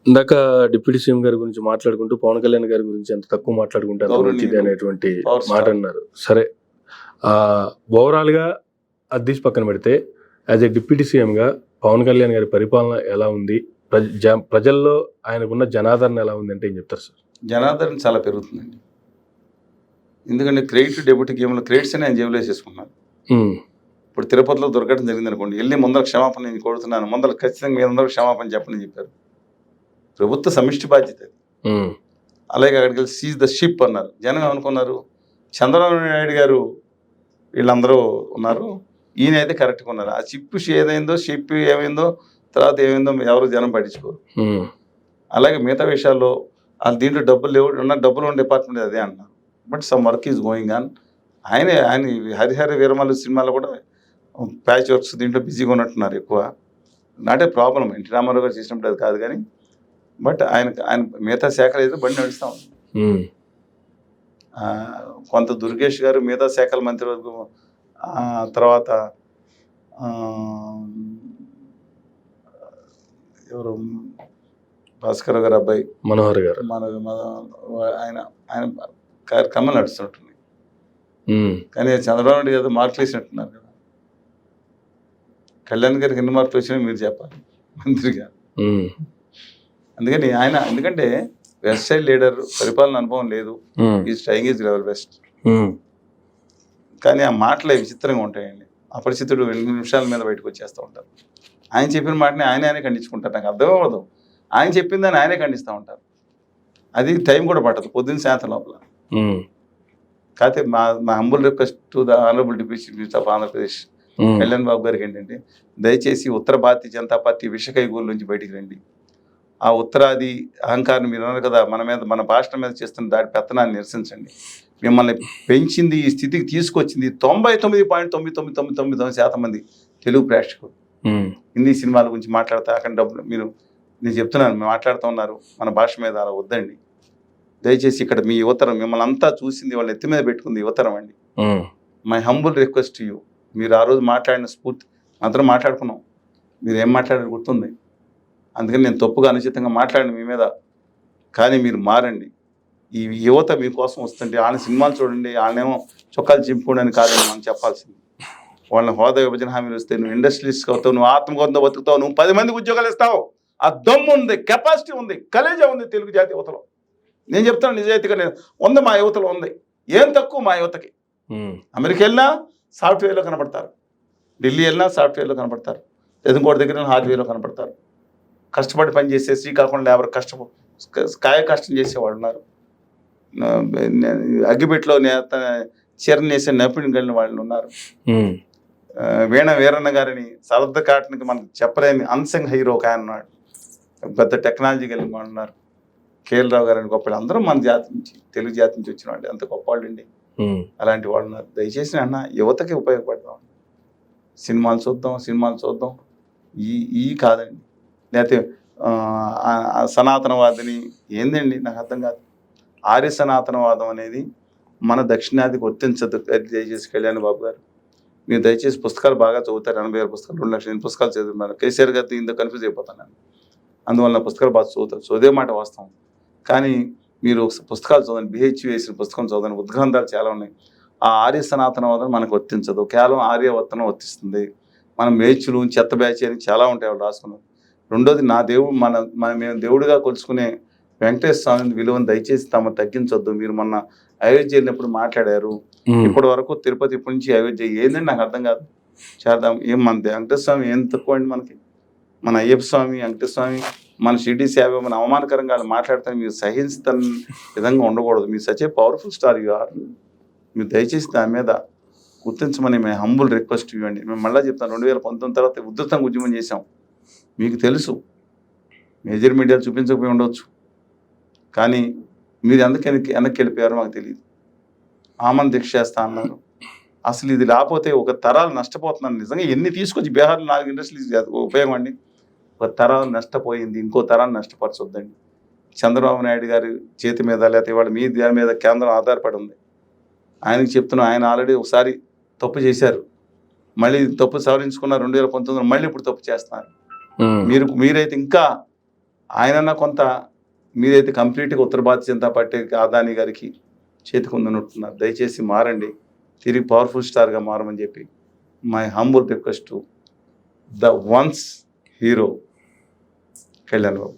ఇందాక deputy CM గారి గురించి మాట్లాడుకుంటూ పవన్ కళ్యాణ్ గారి గురించి ఎంత తక్కువ మాట్లాడుకుంటే అంత మంచిది అనేటువంటి మాట అన్నారు. సరే, ఓవరాల్ గా అది తీసి పక్కన పెడితే యాజ్ ఏ డిప్యూటీ సీఎం గా పవన్ కళ్యాణ్ గారి పరిపాలన ఎలా ఉంది, ప్రజల్లో ఆయనకున్న జనాదరణ ఎలా ఉంది అంటే ఏం చెప్తారు సార్? జనాదరణ చాలా పెరుగుతుందండి. ఎందుకంటే క్రెడిట్ డెబ్యూటీ గేమ్లో క్రెడిట్స్ అని ఆయన జేబులో వేసేసుకున్నారు. ఇప్పుడు తిరుపతిలో దొరకడం జరిగింది అనుకోండి, వెళ్ళి ముందర క్షమాపణ నేను కోరుతున్నాను, ముందర ఖచ్చితంగా మీ అందరూ క్షమాపణ చెప్పని చెప్పారు. ప్రభుత్వ సమిష్టి బాధ్యత అది. అలాగే అక్కడికి వెళ్ళి సీజ్ ద షిప్ అన్నారు. జనం ఏమనుకున్నారు, చంద్రబాబు నాయుడు గారు వీళ్ళందరూ ఉన్నారు, ఈయన అయితే కరెక్ట్గా ఉన్నారు. ఆ షిప్ ఏదైందో, షిప్ ఏమైందో, తర్వాత ఏమైందో ఎవరు జనం పట్టించుకోరు. అలాగే మిగతా విషయాల్లో దీంట్లో డబ్బులు లేవు, ఉన్న డబ్బులు ఉన్న డిపార్ట్మెంట్ అదే అంటున్నారు. But some work is going on. ఆయన హరిహర వీరమల్లు సినిమాలో కూడా ప్యాచ్ వర్క్స్ దీంట్లో బిజీగా ఉన్నట్టున్నారు ఎక్కువ. Not a problem, NT Rama Rao గారు చేసినప్పుడు అది కాదు, కానీ బట్ ఆయన మిగతా శాఖలు అయితే బండి నడుస్తూ ఉంది. కొంత దుర్గేష్ గారు మిగతా శాఖల మంత్రివర్గం, తర్వాత ఎవరు భాస్కర్ గారు అబ్బాయి మనోహర్ గారు, ఆయన కార్యక్రమాలు నడుస్తున్నట్టుంది. కానీ చంద్రబాబు నాయుడు ఏదో మార్కులు వేసినట్టున్నారు కదా. కళ్యాణ్ గారికి ఎన్ని మార్కులు వచ్చినాయో మీరు చెప్పాలి మంత్రిగా. అందుకని ఆయన, ఎందుకంటే వెస్ట్ సైడ్ లీడర్, పరిపాలన అనుభవం లేదు, is trying is level best. కానీ ఆ మాటలు విచిత్రంగా ఉంటాయండి. అపరిచితుడు 2 నిమిషాల మీద బయటకు వచ్చేస్తూ ఉంటారు. ఆయన చెప్పిన మాటని ఆయనే ఖండించుకుంటారు. నాకు అర్థం అవ్వదు. ఆయన చెప్పిన దాన్ని ఆయనే ఖండిస్తూ ఉంటారు. అది టైం కూడా పట్టదు, పొద్దున్న శాతం లోపల. కాకపోతే మా humble request to the honourable deputy chief minister of Andhra Pradesh Kalyan Babu గారికి ఏంటంటే, దయచేసి ఉత్తర భారతీయ జనతా పార్టీ విషకైగూల నుంచి బయటికి రండి. ఆ ఉత్తరాది అహంకారం మీరు అన్నారు కదా, మన మీద, మన భాష మీద చేస్తున్న దాడి పెత్తనాన్ని నిరసించండి. మిమ్మల్ని పెంచింది, ఈ స్థితికి తీసుకొచ్చింది 99.999% మంది తెలుగు ప్రేక్షకులు. హిందీ సినిమాల గురించి మాట్లాడతా అక్కడ డబ్బులు, నేను చెప్తున్నాను, మీరు మాట్లాడుతూ ఉన్నారు, మన భాష మీద అలా వద్దండి. దయచేసి ఇక్కడ మీ యువతరం మిమ్మల్ని అంతా చూసింది, వాళ్ళు ఎత్తి మీద పెట్టుకుంది యువతరం అండి. My humble request to you. మీరు ఆ రోజు మాట్లాడిన స్ఫూర్తి అందరం మాట్లాడుకున్నాం, మీరు ఏం మాట్లాడారు గుర్తుంది. అందుకని నేను తప్పుగా అనుచితంగా మాట్లాడిన మీ మీద, కానీ మీరు మారండి. ఈ యువత మీకోసం వస్తుంటే వాళ్ళ సినిమాలు చూడండి, వాళ్ళనేమో చొక్కాలు చింపుకోవడానికి కాదని మనం చెప్పాల్సింది. వాళ్ళని హోదా విభజన హామీలు వస్తే నువ్వు ఇండస్ట్రియలిస్ట్ అవుతావు, నువ్వు ఆత్మగౌరవంతో బతుకుతావు, నువ్వు 10 మందికి ఉద్యోగాలు ఇస్తావు. ఆ దమ్ము ఉంది, కెపాసిటీ ఉంది, కలేజా ఉంది తెలుగు జాతి యువతలో. నేను చెప్తాను నిజాయితీగా, నేను ఉంది, మా యువతలో ఉంది. ఏం తక్కువ మా యువతకి. అమెరికా వెళ్ళినా సాఫ్ట్వేర్లో కనపడతారు, ఢిల్లీ వెళ్ళినా సాఫ్ట్వేర్లో కనపడతారు, ఇంకోటి దగ్గర హార్డ్వేర్లో కనపడతారు. కష్టపడి పని చేసే శ్రీకాకుళం లేబర్ కాయ కష్టం చేసేవాళ్ళు ఉన్నారు. అగ్గిపెట్లో చీరను వేసే నైపుణ్యం కలిగిన వాళ్ళు ఉన్నారు. వీణ వీరన్న గారిని సరద్ద కాటనికి మనకు చెప్పలేని అన్సంగ్ హీరో ఒక ఆయన ఉన్నాడు, పెద్ద టెక్నాలజీ కలిగిన వాళ్ళు ఉన్నారు. కేఎల్ రావు గారిని గొప్ప, అందరూ మన జాతి నుంచి, తెలుగు జాతి నుంచి వచ్చిన వాళ్ళు, అంత గొప్ప వాళ్ళు అండి. అలాంటి వాళ్ళు ఉన్నారు. దయచేసి అన్న యువతకి ఉపయోగపడదాం, సినిమాలు చూద్దాం. ఈ కాదండి. లేకపోతే సనాతనవాదిని ఏందండి, నాకు అర్థం కాదు. ఆర్య సనాతనవాదం అనేది మన దక్షిణాదికి వర్తించదు. దయచేసి కళ్యాణ్ బాబు గారు, మీరు దయచేసి పుస్తకాలు బాగా చదువుతారు. 86 పుస్తకాలు, 2 లక్షల పుస్తకాలు చదువుతున్నారు. కేసీఆర్ గారితో ఇంత కన్ఫ్యూజ్ అయిపోతాను. అందువల్ల పుస్తకాలు బాగా చదువుతారు, చదివే మాట వాస్తవం. కానీ మీరు పుస్తకాలు చదవండి, బిహెచ్ వేసిన పుస్తకం చదవండి, ఉద్గ్రంథాలు చాలా ఉన్నాయి. ఆ ఆర్య సనాతనవాదం మనకు వర్తించదు, కేవలం ఆర్యవర్తనం వర్తిస్తుంది. మనం మేచులు, చెత్త బ్యాచ్ అని చాలా ఉంటాయి వాళ్ళు రాసుకున్నారు. రెండోది, నా దేవుడు మేము దేవుడిగా కొలుచుకునే వెంకటేశ్వర స్వామి విలువను దయచేసి తగ్గించొద్దు. మీరు మొన్న అయోధ్య వెళ్ళినప్పుడు మాట్లాడారు, ఇప్పటి వరకు తిరుపతి, ఇప్పటి నుంచి అయోధ్య ఏందండి నాకు అర్థం కాదు. చేద్దాం ఏం, మన వెంకటేశ్వర స్వామి ఏం తక్కువ అండి మనకి. మన అయ్యప్ప స్వామి, వెంకటేశ్వర స్వామి, మన షిర్డీ సేవ, మన అవమానకరంగా మాట్లాడితే మీరు సహించుతున్న విధంగా ఉండకూడదు. మీరు such a powerful star you are. మీరు దయచేసి దాని మీద గుర్తించమని మేము హంబుల్ రిక్వెస్ట్ ఇవ్వండి. మేము మళ్ళీ చెప్తాను, 2019 తర్వాత ఉధృతంగా ఉద్యమం చేశాం. మీకు తెలుసు, మేజర్ మీడియాలు చూపించకపోయి ఉండవచ్చు, కానీ మీరు వెనక్కి వెళ్ళిపోయారో మాకు తెలియదు. ఆమన్ దీక్ష చేస్తా అన్నారు. అసలు ఇది లేకపోతే ఒక తరాలు నష్టపోతున్నాను. నిజంగా ఎన్ని తీసుకొచ్చి బీహార్లో 4 ఇండస్ట్రీస్ ఉపయోగం అండి. ఒక తరాలు నష్టపోయింది, ఇంకో తరాన్ని నష్టపరచొద్దండి. చంద్రబాబు నాయుడు గారి చేతి మీద, లేకపోతే ఇవాళ మీ దాని మీద కేంద్రం ఆధారపడి ఉంది. ఆయనకి చెప్తున్నాం, ఆయన ఆల్రెడీ ఒకసారి తప్పు చేశారు, మళ్ళీ తప్పు సవరించుకున్నారు 2019, మళ్ళీ ఇప్పుడు తప్పు చేస్తున్నారు. మీరైతే ఇంకా ఆయనన్నా కొంత మీదైతే కంప్లీట్గా ఉత్తర భారతీయ జనతా పార్టీకి అదానీ గారికి చేతికి ఉందనుకుంటున్నారు. దయచేసి మారండి, తిరిగి పవర్ఫుల్ స్టార్గా మారమని చెప్పి my humble request to the ones hero Kalyan Babu.